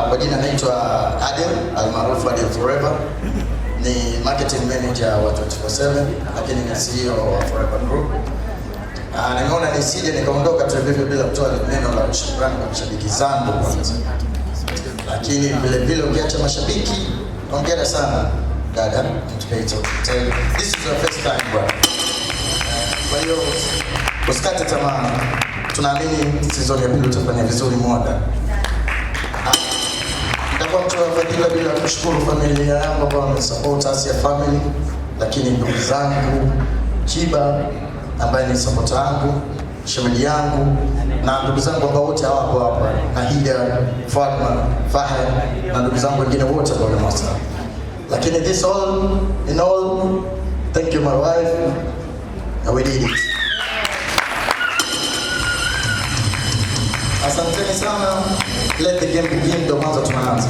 Kwa jina naitwa Adel, almaarufu Adel Forever. Ni marketing manager wa 24/7, lakini ni CEO wa Forever Group. Nimeona nisije nikaondoka tu hivyo bila kutoa neno la shukrani kwa mashabiki zangu kwanza. Lakini vile vile ukiacha mashabiki, hongera sana dada, this is your first time bro. Kwa hiyo usikate tamaa. Tunaamini season ya pili utafanya vizuri moda. Nitakuwa mtu wa fadhila bila kushukuru familia yangu ambao wamesupport us ya family, lakini ndugu zangu Chiba ambaye ni support yangu, shemeji yangu na ndugu zangu ambao wote hawapo hapa, Nahida, Fatma, Fahad na ndugu zangu wengine wote ambao wamewasili. Lakini this all in all, thank you my wife, and we did it. Asanteni sana. Let the game begin. Ndio mwanzo tunaanza.